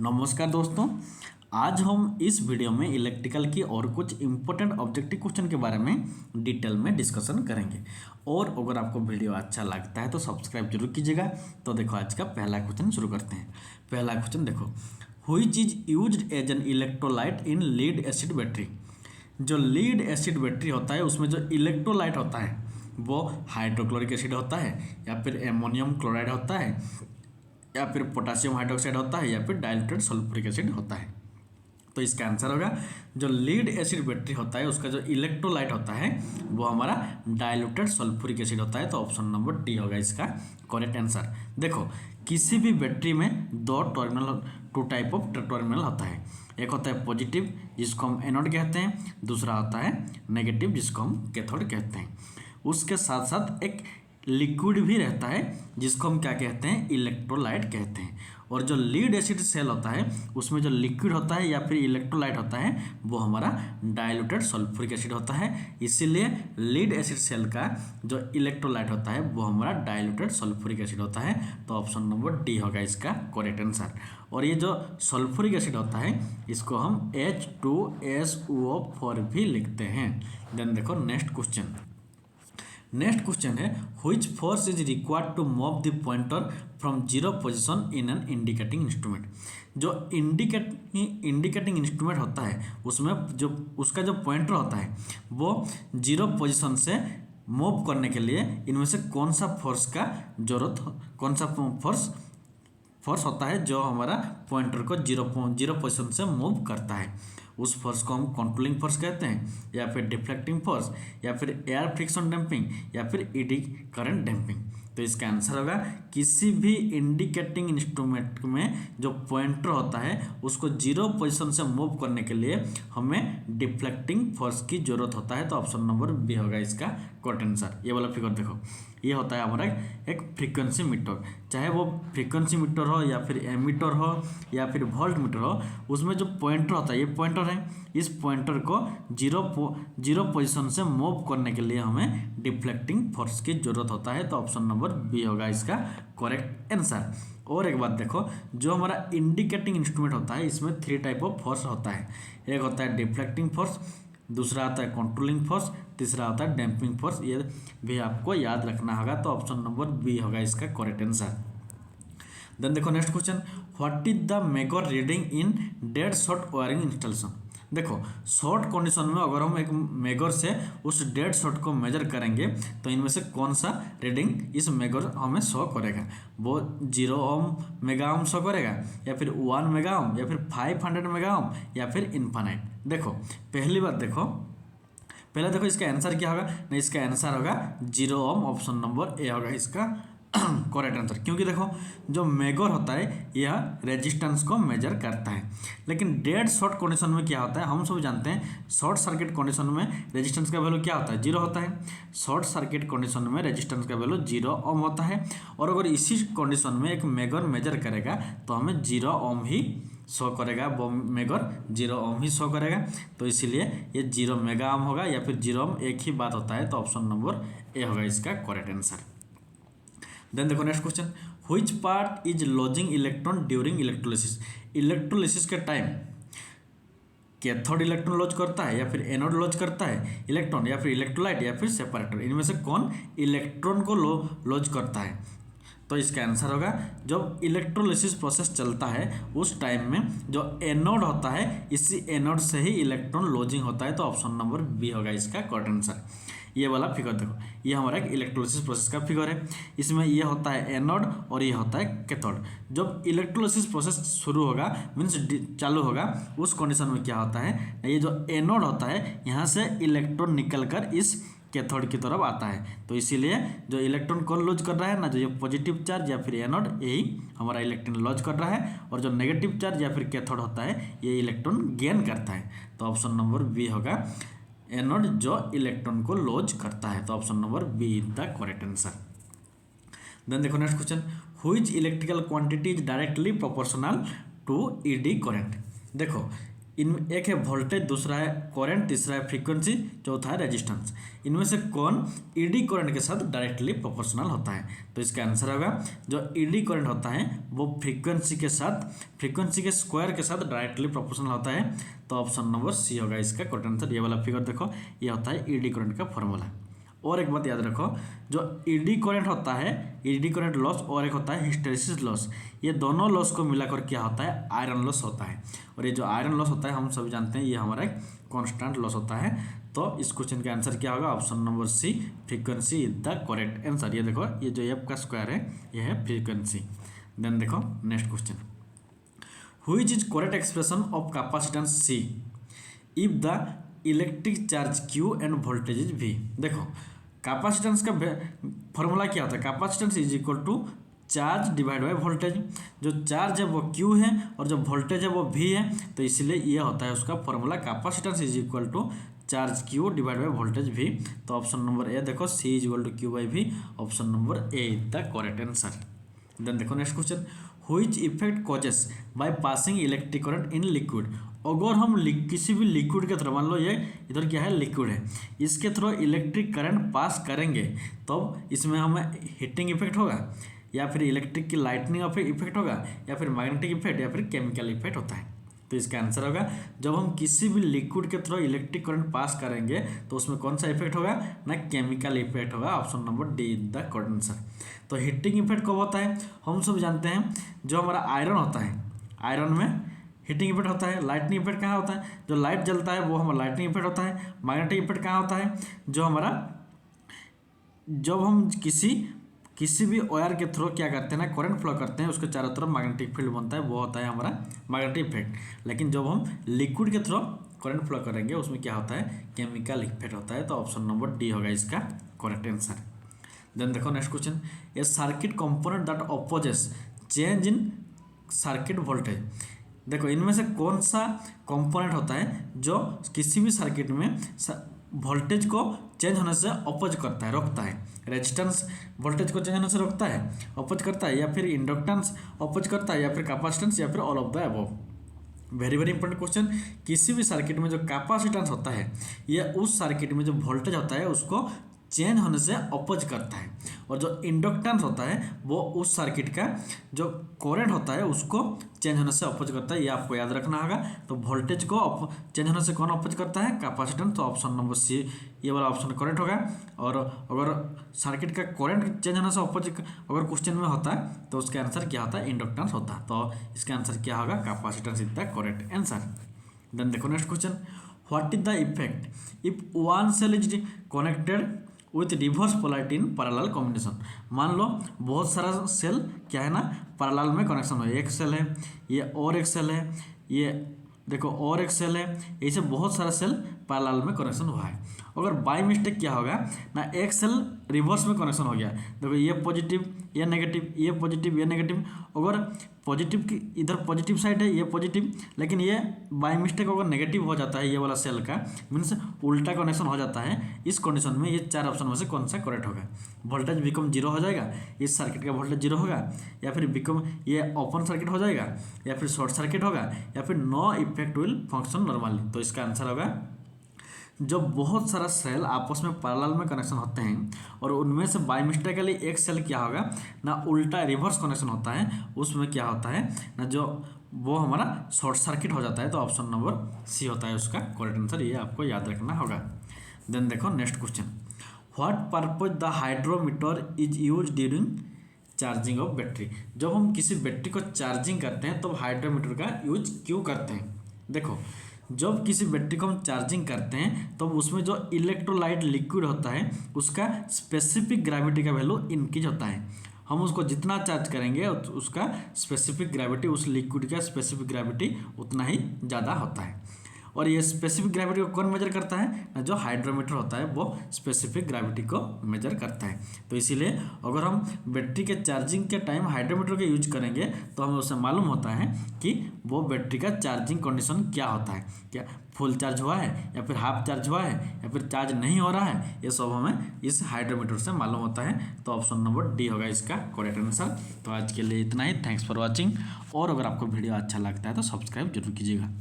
नमस्कार दोस्तों। आज हम इस वीडियो में इलेक्ट्रिकल की और कुछ इम्पोर्टेंट ऑब्जेक्टिव क्वेश्चन के बारे में डिटेल में डिस्कशन करेंगे। और अगर आपको वीडियो अच्छा लगता है तो सब्सक्राइब जरूर कीजिएगा। तो देखो आज का पहला क्वेश्चन शुरू करते हैं। पहला क्वेश्चन देखो, which is used as an electrolyte in lead acid battery. जो लीड एसिड बैटरी होता है उसमें जो इलेक्ट्रोलाइट होता है वो हाइड्रोक्लोरिक एसिड होता है, या फिर एमोनियम क्लोराइड होता है, या फिर पोटासियम हाइड्रोक्साइड होता है, या फिर डाइल्यूटेड सल्फ्यूरिक एसिड होता है। तो इसका आंसर होगा जो लीड एसिड बैटरी होता है उसका जो इलेक्ट्रोलाइट होता है वो हमारा डाइल्यूटेड सल्फ्यूरिक एसिड होता है। तो ऑप्शन नंबर डी होगा इसका करेक्ट आंसर। देखो, किसी भी बैटरी में टू टाइप ऑफ टर्मिनल होता है। एक होता है पॉजिटिव जिसको हम एनोड कहते हैं, दूसरा होता है नेगेटिव जिसको हम कैथोड कहते हैं। उसके साथ साथ एक लिक्विड भी रहता है जिसको हम क्या कहते हैं, इलेक्ट्रोलाइट कहते हैं। और जो लीड एसिड सेल होता है उसमें जो लिक्विड होता है या फिर इलेक्ट्रोलाइट होता है वो हमारा डाइल्यूटेड सल्फ्यूरिक एसिड होता है। इसीलिए लीड एसिड सेल का जो इलेक्ट्रोलाइट होता है वो हमारा डाइल्यूटेड सल्फ्यूरिक एसिड होता है। तो ऑप्शन नंबर डी होगा इसका करेक्ट आंसर। और ये जो सल्फ्यूरिक एसिड होता है इसको हम H2SO4 भी लिखते हैं। देन देखो नेक्स्ट क्वेश्चन है, which force is required to move the pointer from zero position in an indicating instrument. जो इंडिकेटिंग इंस्ट्रूमेंट होता है उसमें जो उसका जो पॉइंटर होता है वो जीरो पोजीशन से मूव करने के लिए इनमें से कौन सा फोर्स होता है जो हमारा पॉइंटर को जीरो पोजीशन से मूव करता है। उस फोर्स को हम कंट्रोलिंग फोर्स कहते हैं, या फिर डिफ्लेक्टिंग फोर्स, या फिर एयर फ्रिक्शन डैम्पिंग, या फिर ईडी करंट डैम्पिंग। तो इसका आंसर होगा किसी भी इंडिकेटिंग इंस्ट्रूमेंट में जो पॉइंटर होता है उसको जीरो पोजीशन से मूव करने के लिए हमें डिफ्लेक्टिंग फोर्स की जरूरत होता है। तो ऑप्शन नंबर बी होगा इसका करेक्ट आंसर। ये वाला फिगर देखो, ये होता है हमारा एक फ्रीक्वेंसी मीटर, चाहे वो फ्रीक्वेंसी मीटर हो या फिर एमीटर हो या फिर वोल्ट मीटर हो, उसमें जो पॉइंटर होता है ये पॉइंटर है। इस पॉइंटर को जीरो पोजीशन से मूव करने के लिए हमें डिफ्लेक्टिंग फोर्स की जरूरत होता है। तो ऑप्शन नंबर बी होगा इसका करेक्ट आंसर। और एक बात देखो, जो हमारा इंडिकेटिंग इंस्ट्रूमेंट होता है इसमें 3 टाइप ऑफ फोर्स होता है। एक होता है डिफ्लेक्टिंग फोर्स, दूसरा आता है कंट्रोलिंग फोर्स, तीसरा होता है डैम्पिंग फोर्स। ये भी आपको याद रखना होगा। तो ऑप्शन नंबर बी होगा इसका करेक्ट आंसर। देन देखो next question, what is the megger reading in dead short wiring installation. देखो, शॉर्ट कंडीशन में अगर हम एक मेगर से उस डेड शॉर्ट को मेजर करेंगे तो इनमें से कौन सा रीडिंग इस मेगर हमें शो करेगा। वो 0 ओम मेगा ओम शो करेगा, या फिर 1 मेगा ओम, या फिर 500 मेगा ओम, या फिर इन्फानाइट। देखो पहली बात देखो इसका आंसर क्या होगा। नहीं, इसका आंसर होगा 0 ओम। ऑप्शन नंबर ए होगा इसका करेक्ट आंसर। क्योंकि देखो जो मेगर होता है यह रेजिस्टेंस को मेजर करता है, लेकिन डेड शॉर्ट कंडीशन में क्या होता है हम सब जानते हैं। शॉर्ट सर्किट कंडीशन में रेजिस्टेंस का वैल्यू क्या होता है, 0 होता है। शॉर्ट सर्किट कंडीशन में रेजिस्टेंस का वैल्यू 0 ओम होता है। और अगर इसी कंडीशन में एक मेगर मेजर करेगा तो हमें 0 ओम ही शो करेगा, वो मेगर 0 ओम ही शो करेगा। तो इसीलिए ये 0 मेगा ओम होगा, या फिर 0 ओम एक ही बात होता है। तो ऑप्शन नंबर ए होगा इसका करेक्ट आंसर। देन देखो next question, which part is lodging electron during electrolysis. Electrolysis के टाइम कैथोड इलेक्ट्रॉन लॉज करता है, या फिर एनोड लॉज करता है इलेक्ट्रॉन, या फिर इलेक्ट्रोलाइट, या फिर सेपरेटर। इनमें से कौन इलेक्ट्रॉन को लॉज करता है। तो इसका आंसर होगा जब इलेक्ट्रोलिसिस प्रोसेस चलता है उस टाइम में जो एनोड होता है इसी एनोड से ही इलेक्ट्रॉन लॉजिंग होता है। तो ऑप्शन नंबर बी होगा इसका करेक्ट आंसर। ये वाला फिगर देखो, ये हमारा एक इलेक्ट्रोलिसिस प्रोसेस का फिगर है। इसमें ये होता है एनोड और ये होता है कैथोड। जब इलेक्ट्रोलिसिस प्रोसेस शुरू होगा मीन्स चालू होगा उस कंडीशन में क्या होता है, ये जो एनोड होता है यहाँ से इलेक्ट्रॉन निकलकर इस कैथोड की तरफ आता है। तो इसीलिए जो इलेक्ट्रॉन कौन लॉज कर रहा है ना, जो ये पॉजिटिव चार्ज या फिर एनोड यही हमारा इलेक्ट्रॉन लॉज कर रहा है, और जो नेगेटिव चार्ज या फिर कैथोड होता है ये इलेक्ट्रॉन गेन करता है। तो ऑप्शन नंबर बी होगा एनोड जो इलेक्ट्रॉन को लॉज करता है। तो option number B is the correct answer. Then देखो next question, which electrical quantity is directly proportional to eddy current. देखो इनमें एक है वोल्टेज, दूसरा है करंट, तीसरा है फ्रीक्वेंसी, चौथा है रेजिस्टेंस। इनमें से कौन ईडी करंट के साथ डायरेक्टली प्रोपोर्शनल होता है? तो इसका आंसर होगा जो ईडी करंट होता है वो फ्रीक्वेंसी के साथ, फ्रीक्वेंसी के स्क्वायर के साथ डायरेक्टली प्रोपोर्शनल होता है। तो ऑप्शन नंबर सी होगा इसका करेक्ट आंसर। ये वाला फिगर देखो, ये होता है ईडी करंट का फॉर्मूला। और एक बात याद रखो, जो ईडी करंट होता है, ईडी करंट लॉस, और एक होता है हिस्टेरिसिस लॉस, ये दोनों लॉस को मिलाकर क्या होता है? आयरन लॉस होता है। और ये जो आयरन लॉस होता है हम सभी जानते हैं ये हमारा एक कॉन्स्टेंट लॉस होता है। तो इस क्वेश्चन का आंसर क्या होगा? Option number C, frequency is the correct answer. ये देखो, ये जो एफ का स्क्वायर है ये है फ्रीक्वेंसी। देन देखो next question, which is correct expression of capacitance C if the electric charge Q and voltage is V। देखो कैपेसिटेंस का फॉर्मूला क्या होता है? Capacitance is equal to charge divide by voltage. जो चार्ज है वो Q है और जो वोल्टेज है वो V है, तो इसलिए ये होता है उसका formula capacitance is equal to charge Q divide by voltage V। तो ऑप्शन नंबर ए देखो, C is equal to Q by V, option number A is the correct answer. Then देखो next question, which effect causes by passing electric current in liquid. अगर हम किसी भी liquid के through, मान लो ये इधर क्या है लिक्विड है, इसके थ्रू इलेक्ट्रिक करंट पास करेंगे तो इसमें हमें हीटिंग इफेक्ट होगा, या फिर इलेक्ट्रिक की लाइटनिंग इफेक्ट होगा, या फिर मैग्नेटिक इफेक्ट, या फिर केमिकल इफेक्ट होता है। तो इसका आंसर होगा जब हम किसी भी लिक्विड के थ्रू इलेक्ट्रिक करंट पास करेंगे तो उसमें कौन सा इफेक्ट होगा? ना केमिकल इफेक्ट होगा। Option number D is the correct answer. तो हीटिंग इफेक्ट कब होता है? हम सब जानते हैं जो हमारा आयरन होता है, आयरन में हीटिंग इफेक्ट होता है। लाइटनिंग इफेक्ट कहाँ होता है? जो लाइट जलता है वो हमारा लाइटनिंग इफेक्ट होता है। मैग्नेटिक इफेक्ट कहाँ होता है? जो हमारा, जब हम किसी भी वायर के थ्रू क्या करते हैं ना, करंट फ्लो करते हैं, उसके चारों तरफ मैग्नेटिक फील्ड बनता है, वो होता है हमारा मैग्नेटिक इफेक्ट। लेकिन जब हम लिक्विड के थ्रू करंट फ्लो करेंगे उसमें क्या होता है? केमिकल इफेक्ट होता है। तो ऑप्शन नंबर डी होगा इसका करेक्ट आंसर। देन देखो next question, A circuit component that opposes change in circuit voltage. देखो इनमें से कौन सा कंपोनेंट होता है जो किसी भी सर्किट में वोल्टेज को चेंज होने से अपोज करता है, रोकता है? रेजिस्टेंस वोल्टेज को चेंज होने से रोकता है, अपोज करता है, या फिर इंडक्टेंस अपोज करता है, या फिर कैपेसिटेंस, या फिर all of the above. Very very important question. किसी भी सर्किट में जो कैपेसिटेंस होता है ये उस सर्किट में जो वोल्टेज होता है उसको चेंज होने से अपोज करता है, और जो इंडक्टेंस होता है वो उस सर्किट का जो करंट होता है उसको चेंज होने से अपोज करता है। ये आपको याद रखना होगा। तो वोल्टेज को चेंज होने से कौन अपोज करता है? कैपेसिटेंस। तो ऑप्शन नंबर सी, ये वाला ऑप्शन करेक्ट होगा। और अगर सर्किट का करंट चेंज होने से अपोज अगर क्वेश्चन में होता है तो उसका आंसर क्या होता है? इंडक्टेंस होता है। तो इसका आंसर क्या होगा? Capacitance is the correct answer. Then देखो next question, what is the effect if one cell is connected with reverse polarity in parallel combination. मान लो बहुत सारा सेल क्या है ना पैरेलल में कनेक्शन हो, एक सेल है, ये और एक सेल है, ये देखो और एक सेल है, ऐसे बहुत सारा सेल पैरेलल में कनेक्शन हुआ है। अगर बाय मिस्टेक क्या होगा ना, एक सेल रिवर्स में कनेक्शन हो गया, देखो ये पॉजिटिव ये नेगेटिव, ये पॉजिटिव ये नेगेटिव। अगर पॉजिटिव की इधर पॉजिटिव साइड है ये पॉजिटिव, लेकिन ये बाय मिस्टेक अगर नेगेटिव हो जाता है ये वाला सेल का, मीन्स उल्टा कनेक्शन हो जाता है। इस कंडीशन में ये चार ऑप्शन में से कौन सा करेक्ट होगा? वोल्टेज बिकम जीरो हो जाएगा, इस सर्किट का वोल्टेज जीरो होगा, या फिर बिकम ये ओपन सर्किट हो जाएगा, या फिर शॉर्ट सर्किट होगा, या फिर no effect will function normally. तो इसका आंसर होगा जब बहुत सारा सेल आपस में पैरेलल में कनेक्शन होते हैं और उनमें से बाय मिस्टेकली एक सेल क्या होगा ना उल्टा रिवर्स कनेक्शन होता है, उसमें क्या होता है ना जो वो हमारा शॉर्ट सर्किट हो जाता है। तो ऑप्शन नंबर सी होता है उसका करेक्ट आंसर। ये आपको याद रखना होगा। देन देखो next question, what purpose the hydrometer is use during charging of battery. जब हम किसी बैटरी को चार्जिंग करते हैं तो हाइड्रोमीटर का यूज क्यों करते हैं? देखो जब किसी बैटरी को हम चार्जिंग करते हैं तो उसमें जो इलेक्ट्रोलाइट लिक्विड होता है उसका स्पेसिफिक ग्रेविटी का वैल्यू इंक्रीज होता है। हम उसको जितना चार्ज करेंगे उसका स्पेसिफिक ग्रेविटी, उस लिक्विड का स्पेसिफिक ग्रेविटी उतना ही ज़्यादा होता है। और ये स्पेसिफिक ग्रेविटी को कौन मेजर करता है ना, जो हाइड्रोमीटर होता है वो स्पेसिफिक ग्रेविटी को मेजर करता है। तो इसीलिए अगर हम बैटरी के चार्जिंग के टाइम हाइड्रोमीटर का यूज करेंगे तो हमें उससे मालूम होता है कि वो बैटरी का चार्जिंग कंडीशन क्या होता है, क्या फुल चार्ज हुआ है या फिर हाफ चार्ज हुआ है या फिर चार्ज नहीं हो रहा है, ये सब हमें इस हाइड्रोमीटर से मालूम होता है। तो ऑप्शन नंबर डी होगा इसका करेक्ट आंसर। तो आज के लिए इतना ही। Thanks for watching. और अगर आपको वीडियो अच्छा लगता है तो सब्सक्राइब जरूर कीजिएगा।